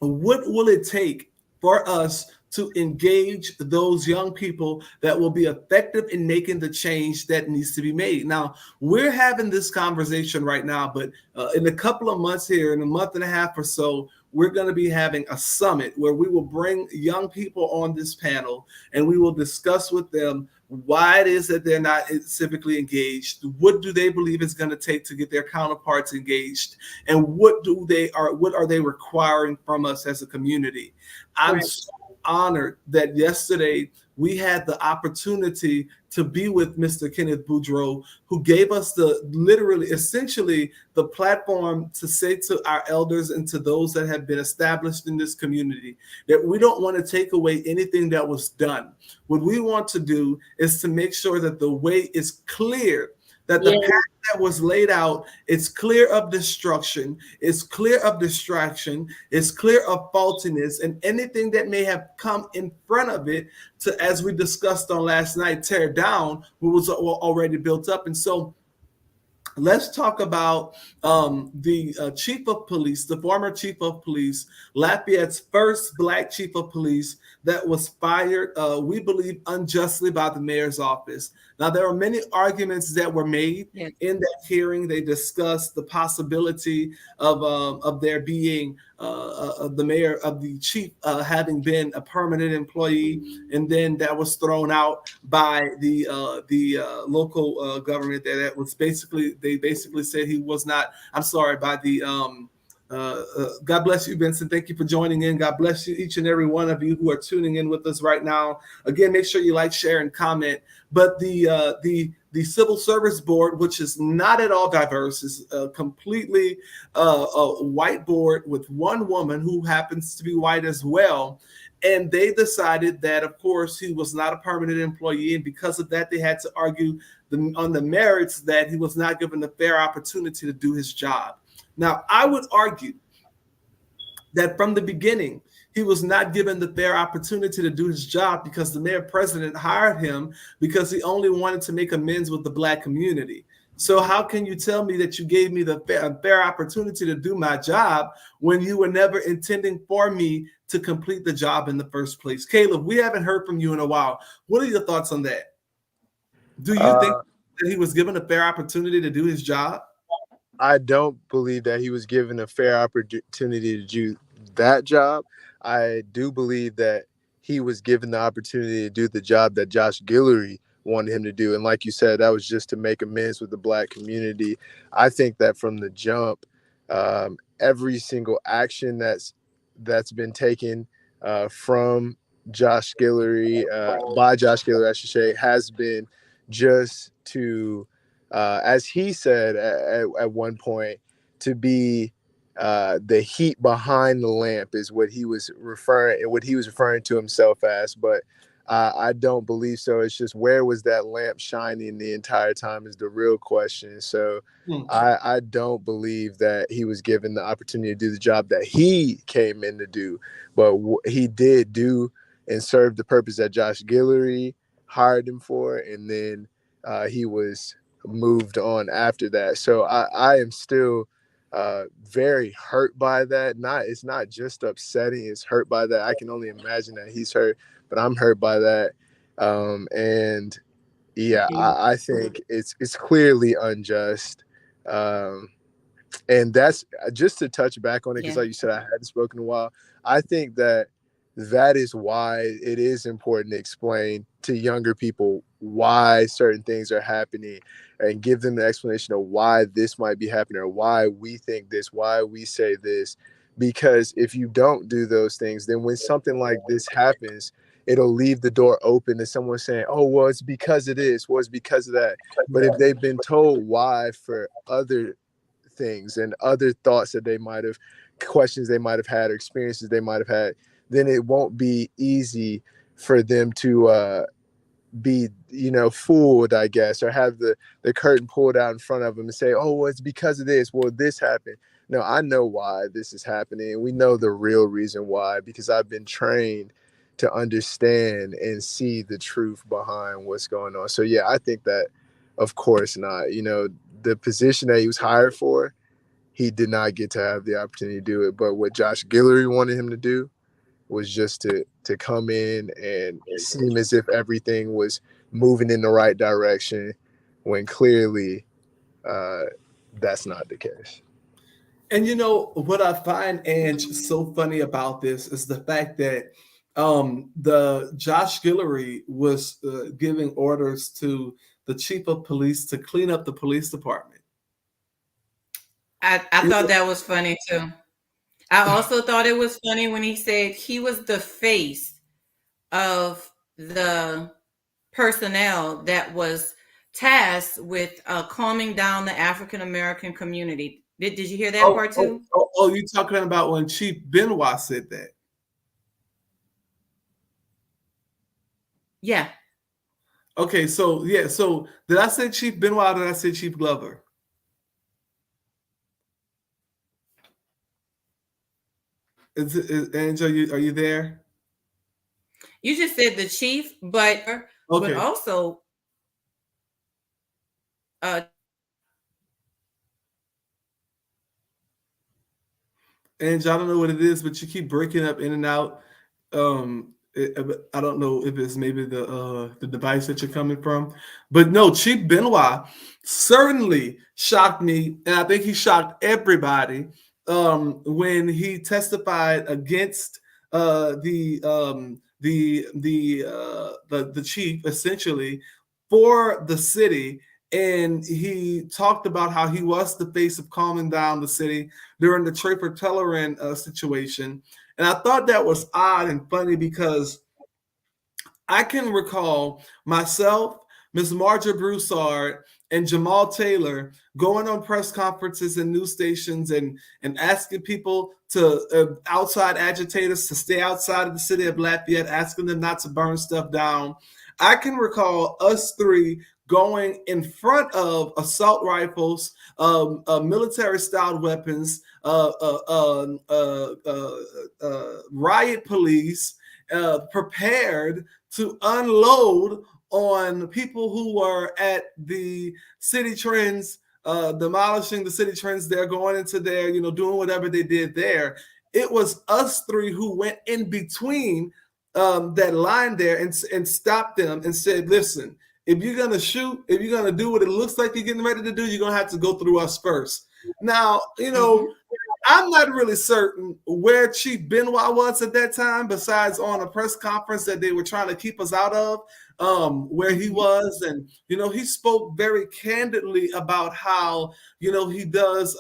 Speaker 1: What will it take for us to engage those young people that will be effective in making the change that needs to be made? Now, we're having this conversation right now, but in a couple of months here, in a month and a half or so, we're going to be having a summit where we will bring young people on this panel and we will discuss with them why it is that they're not civically engaged. What do they believe it's going to take to get their counterparts engaged? And what are they requiring from us as a community? I'm so honored that yesterday we had the opportunity to be with Mr. Kenneth Boudreau, who gave us essentially the platform to say to our elders and to those that have been established in this community that we don't want to take away anything that was done. What we want to do is to make sure that the way is clear, that the path that was laid out is clear of destruction, it's clear of distraction, it's clear of faultiness, and anything that may have come in front of it to, as we discussed on last night, tear down what was already built up. And so let's talk about the chief of police, the former chief of police, Lafayette's first Black chief of police that was fired, we believe, unjustly by the mayor's office. Now, there are many arguments that were made in that hearing. They discussed the possibility of there being the mayor of the chief having been a permanent employee, and then that was thrown out by the local government. That was they basically said he was not. I'm sorry, by the God bless you, Vincent. Thank you for joining in. God bless you, each and every one of you who are tuning in with us right now. Again, make sure you like, share, and comment. But the Civil Service Board, which is not at all diverse, is completely a white board with one woman who happens to be white as well. And they decided that, of course, he was not a permanent employee. And because of that, they had to argue on the merits that he was not given a fair opportunity to do his job. Now, I would argue that from the beginning, he was not given the fair opportunity to do his job because the mayor president hired him because he only wanted to make amends with the Black community. So how can you tell me that you gave me the fair opportunity to do my job when you were never intending for me to complete the job in the first place? Caleb, we haven't heard from you in a while. What are your thoughts on that? Do you think that he was given a fair opportunity to do his job?
Speaker 4: I don't believe that he was given a fair opportunity to do that job. I do believe that he was given the opportunity to do the job that Josh Guillory wanted him to do. And like you said, that was just to make amends with the Black community. I think that from the jump, every single action that's been taken from Josh Guillory, by Josh Guillory, I should say, has been just to as he said at one point, to be the heat behind the lamp is what he was referring to himself as. But I don't believe so. It's just, where was that lamp shining the entire time is the real question. So I don't believe that he was given the opportunity to do the job that he came in to do. But he did do and serve the purpose that Josh Guillory hired him for, and then he was moved on after that. So I am still very hurt by that. It's not just upsetting, it's hurt by that. I can only imagine that he's hurt, but I'm hurt by that. And yeah, I think it's clearly unjust. And that's just to touch back on it, because like you said, I hadn't spoken in a while. I think that is why it is important to explain to younger people why certain things are happening, and give them the explanation of why this might be happening, or why we think this, why we say this. Because if you don't do those things, then when something like this happens, it'll leave the door open to someone saying, oh, well, it's because of this, well, it's because of that. But if they've been told why for other things and other thoughts that they might have, questions they might have had, or experiences they might have had, then it won't be easy for them to be, fooled, I guess, or have the curtain pulled out in front of them and say, oh, well, it's because of this. Well, this happened. No, I know why this is happening. We know the real reason why, because I've been trained to understand and see the truth behind what's going on. So, yeah, I think that, of course not. The position that he was hired for, he did not get to have the opportunity to do it. But what Josh Guillory wanted him to do was just to come in and seem as if everything was moving in the right direction, when clearly that's not the case.
Speaker 1: And what I find, Ange, so funny about this is the fact that the Josh Guillory was giving orders to the chief of police to clean up the police department.
Speaker 3: I thought that was funny too. I also thought it was funny when he said he was the face of the personnel that was tasked with calming down the African American community. Did you hear that part too?
Speaker 1: You talking about when Chief Benoit said that?
Speaker 3: Yeah.
Speaker 1: Okay, so did I say Chief Benoit or did I say Chief Glover? Angel, are you there?
Speaker 3: You just said the chief, but also
Speaker 1: Angel, I don't know what it is, but you keep breaking up in and out. I don't know if it's maybe the device that you're coming from, but no, Chief Benoit certainly shocked me, and I think he shocked everybody when he testified against the chief, essentially, for the city. And he talked about how he was the face of calming down the city during the Trafer Telleran situation. And I thought that was odd and funny because I can recall myself, Ms. Marja Broussard, and Jamal Taylor going on press conferences and news stations and asking people outside agitators to stay outside of the city of Lafayette, asking them not to burn stuff down. I can recall us three going in front of assault rifles, military-styled weapons, riot police, prepared to unload on people who were at the City Trends, demolishing the City Trends there, going into there, doing whatever they did there. It was us three who went in between that line there and stopped them and said, listen, if you're going to shoot, if you're going to do what it looks like you're getting ready to do, you're going to have to go through us first. Now, I'm not really certain where Chief Benoit was at that time, besides on a press conference that they were trying to keep us out of, where he was. And, he spoke very candidly about how, he does,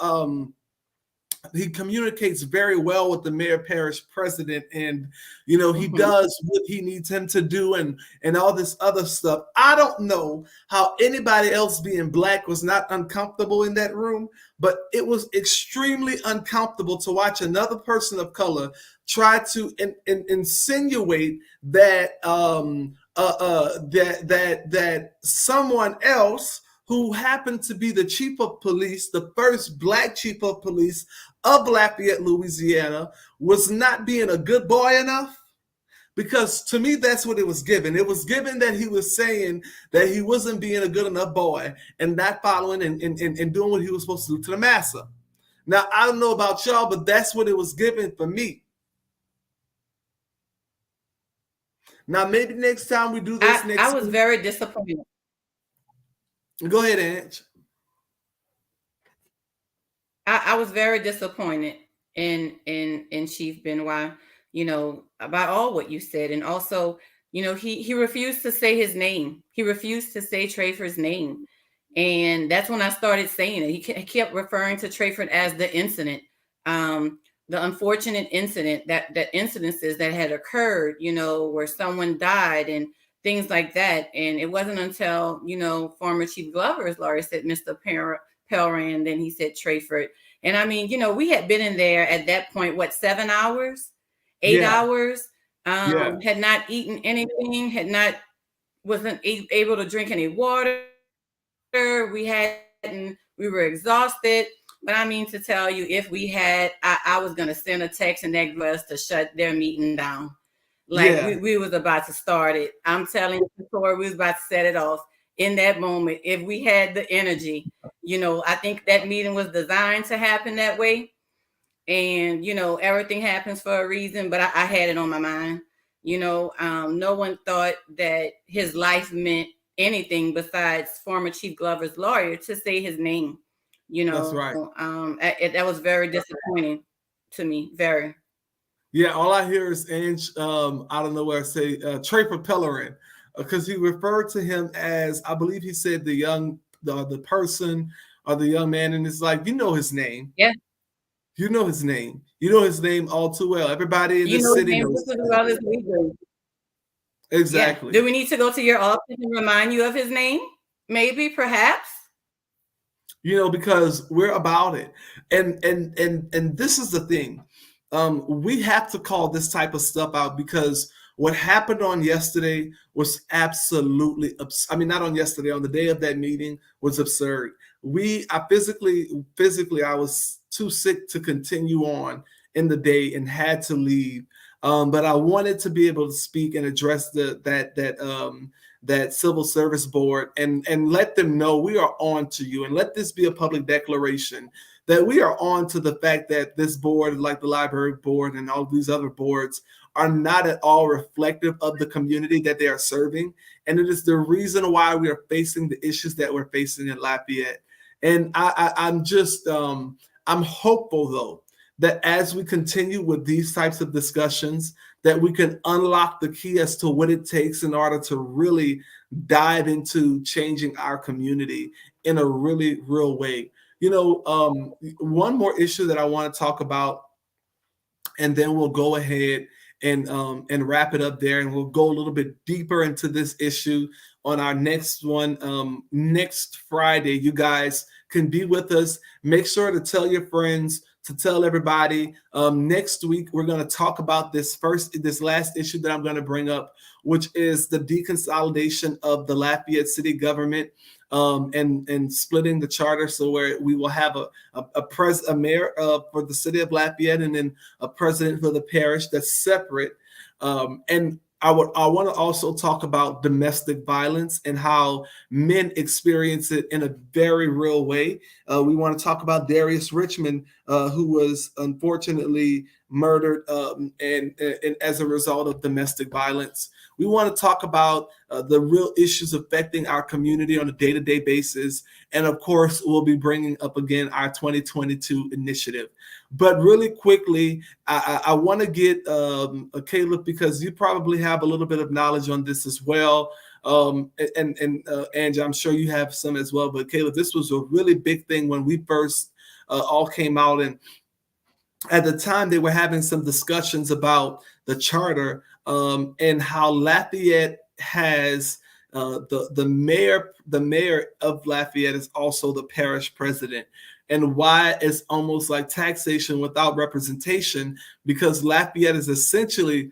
Speaker 1: he communicates very well with the mayor parish president, and he does what he needs him to do and all this other stuff. I don't know how anybody else being Black was not uncomfortable in that room, but it was extremely uncomfortable to watch another person of color try to insinuate that that someone else who happened to be the chief of police, the first Black chief of police of Lafayette, Louisiana, was not being a good boy enough. Because to me, that's what it was given. It was given that he was saying that he wasn't being a good enough boy and not following and doing what he was supposed to do to the massa. Now, I don't know about y'all, but that's what it was given for me. Now, maybe next time we do this
Speaker 3: I was very disappointed.
Speaker 1: Go ahead, Ange.
Speaker 3: I was very disappointed in Chief Benoit, about all what you said. And also, he refused to say his name. He refused to say Trafer's name. And that's when I started saying it. He kept referring to Trafer as the incident, the unfortunate incident, that incidences that had occurred, where someone died and things like that. And it wasn't until, former Chief Glover's lawyer said Mr. Pelran, then he said Trafer. And I mean, we had been in there at that point, 7 hours, 8 hours, had not eaten anything, had not wasn't able to drink any water. We were exhausted. But I mean to tell you, if we had, I was going to send a text and that was to shut their meeting down. Like
Speaker 1: Yeah.
Speaker 3: we was about to start it. I'm telling you, Tori, we was about to set it off in that moment. If we had the energy, I think that meeting was designed to happen that way. And, everything happens for a reason, but I had it on my mind. No one thought that his life meant anything besides former Chief Glover's lawyer to say his name.
Speaker 1: That's right.
Speaker 3: That was very disappointing to me. Very.
Speaker 1: Yeah, all I hear is Ange, I don't know where I say Trey Propellerin, because he referred to him as, I believe he said the person or the young man, and it's like, his name.
Speaker 3: Yeah.
Speaker 1: You know his name. You know his name all too well. Everybody in this city knows.
Speaker 3: As well as we do.
Speaker 1: Exactly.
Speaker 3: Yeah. Do we need to go to your office and remind you of his name? Maybe, perhaps.
Speaker 1: Because we're about it. And this is the thing. We have to call this type of stuff out, because what happened on yesterday was absolutely not on yesterday, on the day of that meeting, was absurd. I was too sick to continue on in the day and had to leave. But I wanted to be able to speak and address that civil service board and let them know we are on to you, and let this be a public declaration that we are on to the fact that this board, like the library board and all these other boards, are not at all reflective of the community that they are serving. And it is the reason why we are facing the issues that we're facing in Lafayette. And I'm hopeful, though, that as we continue with these types of discussions, that we can unlock the key as to what it takes in order to really dive into changing our community in a really real way. One more issue that I want to talk about, and then we'll go ahead and wrap it up there, and we'll go a little bit deeper into this issue on our next one next Friday. You guys can be with us. Make sure to tell your friends, to tell everybody. Next week, we're going to talk about this last issue that I'm going to bring up, which is the deconsolidation of the Lafayette city government, and splitting the charter, so where we will have a mayor for the city of Lafayette, and then a president for the parish that's separate. And I want to also talk about domestic violence and how men experience it in a very real way. We want to talk about Darius Richmond, who was unfortunately murdered and as a result of domestic violence. We want to talk about the real issues affecting our community on a day-to-day basis. And of course, we'll be bringing up again our 2022 initiative. But really quickly, I want to get Caleb, because you probably have a little bit of knowledge on this as well. And Angie, I'm sure you have some as well. But Caleb, this was a really big thing when we first all came out. And at the time, they were having some discussions about the charter, and how Lafayette has the mayor of Lafayette is also the parish president, and why it's almost like taxation without representation, because Lafayette is essentially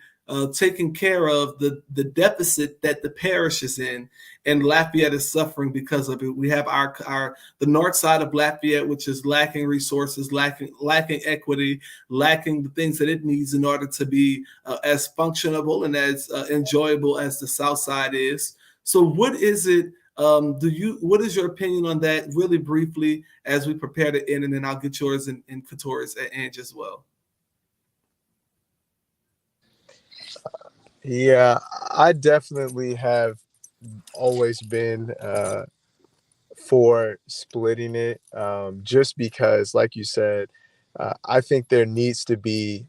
Speaker 1: taking care of the deficit that the parish is in, and Lafayette is suffering because of it. We have the north side of Lafayette, which is lacking resources, lacking equity, lacking the things that it needs in order to be as functionable and as enjoyable as the south side is. So what is it? What is your opinion on that, really briefly, as we prepare to end, and then I'll get yours and Katori's at Ange as well.
Speaker 4: Yeah, I definitely have always been for splitting it, just because, like you said, I think there needs to be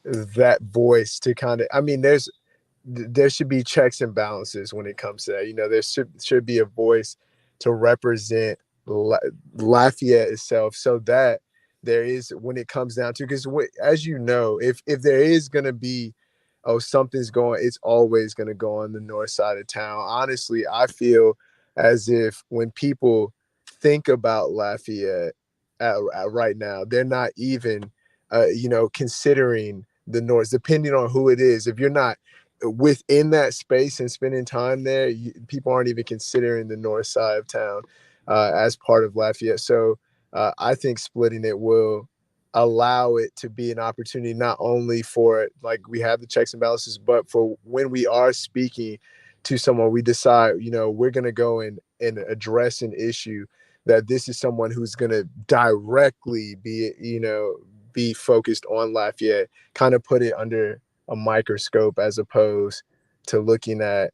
Speaker 4: that voice to kind of, there should be checks and balances when it comes to that. There should be a voice to represent Lafayette itself, so that there is, when it comes down to, because as you know, if there is going to be, something's going, it's always going to go on the north side of town. Honestly, I feel as if when people think about Lafayette right now, they're not even, considering the north, depending on who it is. If you're not within that space and spending time there, people aren't even considering the north side of town as part of Lafayette. So I think splitting it will allow it to be an opportunity not only for, like, we have the checks and balances, but for when we are speaking to someone, we decide, we're going to go and address an issue, that this is someone who's going to directly be focused on Lafayette, kind of put it under a microscope as opposed to looking at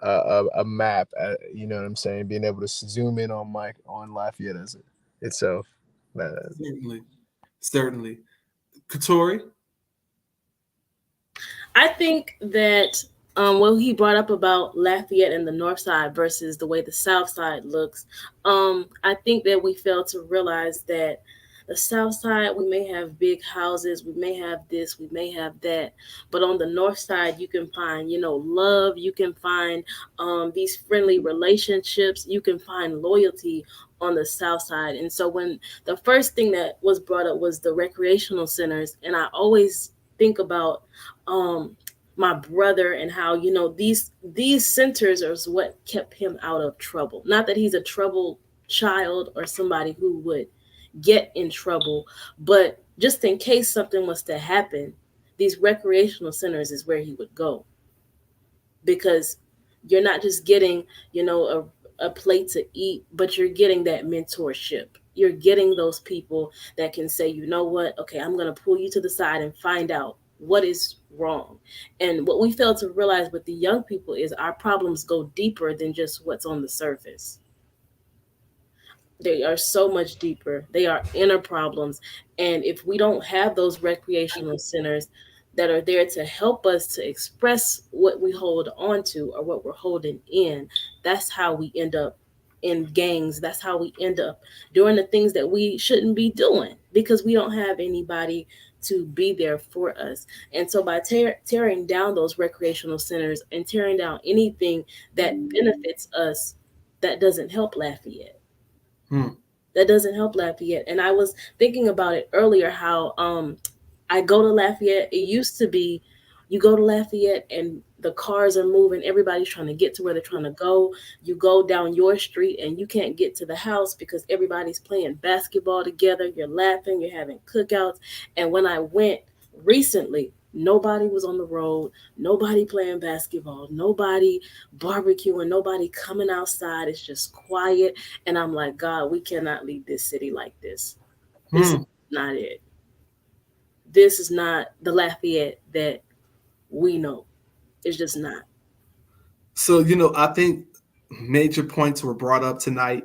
Speaker 4: a map, you know what I'm saying, being able to zoom in on Lafayette itself.
Speaker 1: Certainly. Katori?
Speaker 2: I think that what he brought up about Lafayette and the north side versus the way the south side looks, I think that we fail to realize that the south side, we may have big houses, we may have this, we may have that, but on the north side, you can find, love, you can find these friendly relationships, you can find loyalty on the south side. And so when the first thing that was brought up was the recreational centers, and I always think about my brother and how these centers are what kept him out of trouble. Not that he's a troubled child or somebody who would get in trouble, but just in case something was to happen, these recreational centers is where he would go, because you're not just getting a plate to eat, but you're getting that mentorship. You're getting those people that can say, you know what, okay, I'm going to pull you to the side and find out what is wrong. And what we fail to realize with the young people is our problems go deeper than just what's on the surface. They are so much deeper. They are inner problems. And if we don't have those recreational centers that are there to help us to express what we hold on to or what we're holding in, that's how we end up in gangs. That's how we end up doing the things that we shouldn't be doing, because we don't have anybody to be there for us. And so by tearing down those recreational centers and tearing down anything that benefits us, that doesn't help Lafayette. That doesn't help Lafayette. And I was thinking about it earlier, how I go to Lafayette. It used to be you go to Lafayette and the cars are moving. Everybody's trying to get to where they're trying to go. You go down your street and you can't get to the house because everybody's playing basketball together. You're laughing, you're having cookouts. And when I went recently, nobody was on the road, nobody playing basketball, nobody barbecuing, nobody coming outside. It's just quiet. And I'm like, God, we cannot leave this city like this. This is not it. This is not the Lafayette that we know. It's just not.
Speaker 1: So, I think major points were brought up tonight,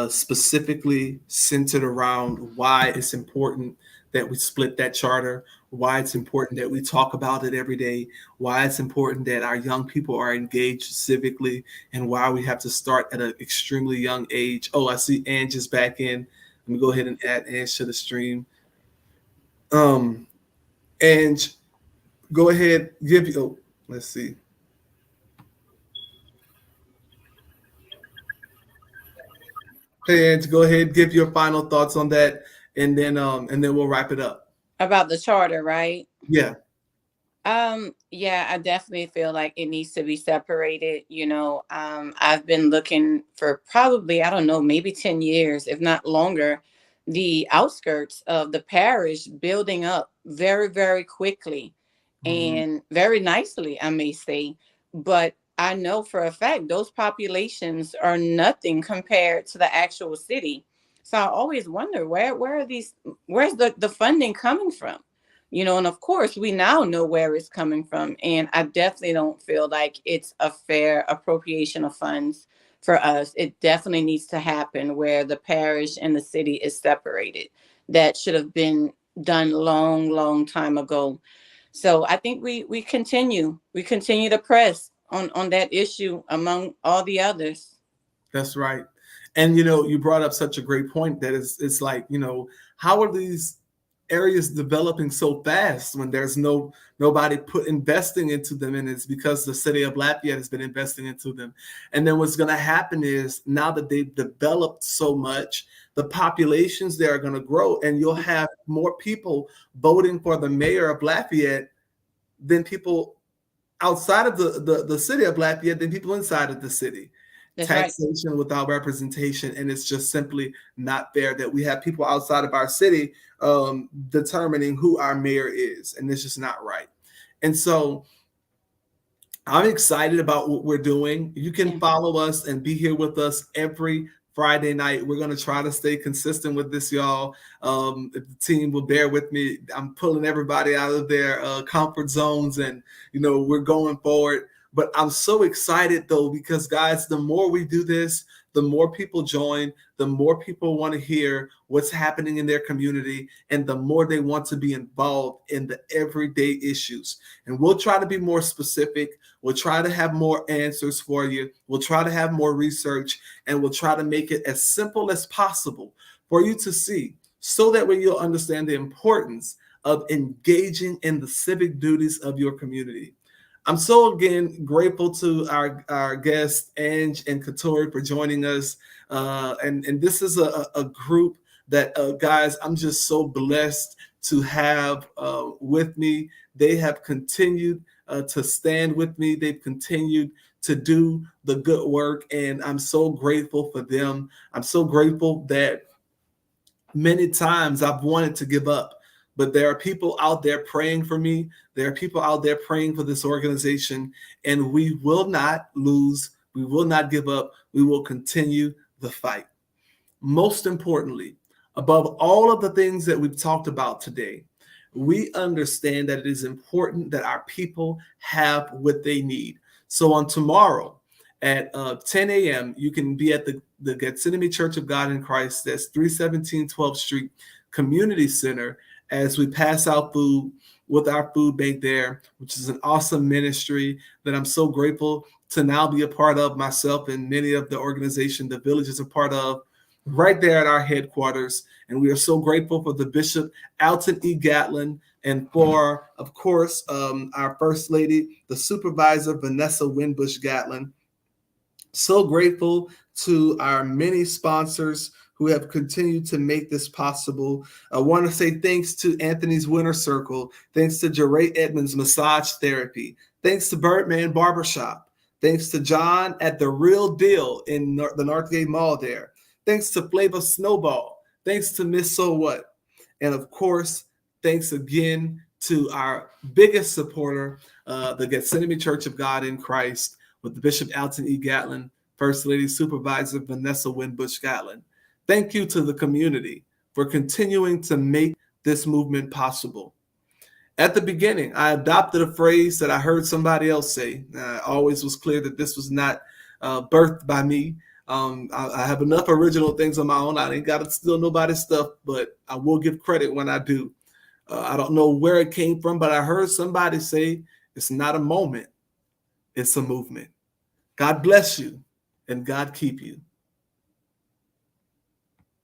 Speaker 1: specifically centered around why it's important that we split that charter, why it's important that we talk about it every day, why it's important that our young people are engaged civically, and why we have to start at an extremely young age. Oh, I see Ange is back in. Let me go ahead and add Ange to the stream. Ange, go ahead, let's see. Hey, Ange, go ahead, give your final thoughts on that, and then we'll wrap it up.
Speaker 3: About the charter, right?
Speaker 1: Yeah.
Speaker 3: Yeah, I definitely feel like it needs to be separated. I've been looking for probably, I don't know, maybe 10 years, if not longer, the outskirts of the parish building up very, very quickly and very nicely, I may say. But I know for a fact those populations are nothing compared to the actual city. So I always wonder where's the funding coming from? And of course, we now know where it's coming from. And I definitely don't feel like it's a fair appropriation of funds for us. It definitely needs to happen where the parish and the city is separated. That should have been done long, long time ago. So I think we continue to press on that issue among all the others.
Speaker 1: That's right. And, you brought up such a great point that it's like, how are these areas developing so fast when there's nobody investing into them? And it's because the city of Lafayette has been investing into them. And then what's going to happen is, now that they've developed so much, the populations there are going to grow, and you'll have more people voting for the mayor of Lafayette than people outside of the city of Lafayette than people inside of the city.
Speaker 3: That's right.
Speaker 1: Taxation without representation, and it's just simply not fair that we have people outside of our city determining who our mayor is, and it's just not right. And so I'm excited about what we're doing. You can follow us and be here with us every Friday night. We're going to try to stay consistent with this, y'all. If the team will bear with me, I'm pulling everybody out of their comfort zones, and we're going forward. But I'm so excited, though, because, guys, the more we do this, the more people join, the more people want to hear what's happening in their community, and the more they want to be involved in the everyday issues. And we'll try to be more specific. We'll try to have more answers for you. We'll try to have more research, and we'll try to make it as simple as possible for you to see, so that way you'll understand the importance of engaging in the civic duties of your community. I'm so, again, grateful to our guests, Ange and Katori, for joining us. And this is a group that, guys, I'm just so blessed to have with me. They have continued to stand with me. They've continued to do the good work, and I'm so grateful for them. I'm so grateful that many times I've wanted to give up, but there are people out there praying for me. There are people out there praying for this organization, and we will not lose. We will not give up. We will continue the fight. Most importantly, above all of the things that we've talked about today, we understand that it is important that our people have what they need. So on tomorrow at 10 a.m., you can be at the Gethsemane Church of God in Christ. That's 317 12th Street Community Center, as we pass out food with our food bank there, which is an awesome ministry that I'm so grateful to now be a part of myself, and many of the organization the Village is a part of, right there at our headquarters. And we are so grateful for the Bishop Alton E. Gatlin, and for, of course, our First Lady, the Supervisor Vanessa Winbush Gatlin. So grateful to our many sponsors who have continued to make this possible. I want to say thanks to Anthony's Winter Circle, thanks to Jeray Edmonds Massage Therapy, thanks to Birdman Barbershop, thanks to John at The Real Deal in the Northgate Mall there, thanks to Flavor Snowball, thanks to Miss So What, and of course, thanks again to our biggest supporter, the Gethsemane Church of God in Christ, with the Bishop Alton E. Gatlin, First Lady Supervisor Vanessa Winbush Gatlin. Thank you to the community for continuing to make this movement possible. At the beginning, I adopted a phrase that I heard somebody else say. I always was clear that this was not birthed by me. I have enough original things on my own. I ain't got to steal nobody's stuff, but I will give credit when I do. I don't know where it came from, but I heard somebody say, it's not a moment, it's a movement. God bless you, and God keep you.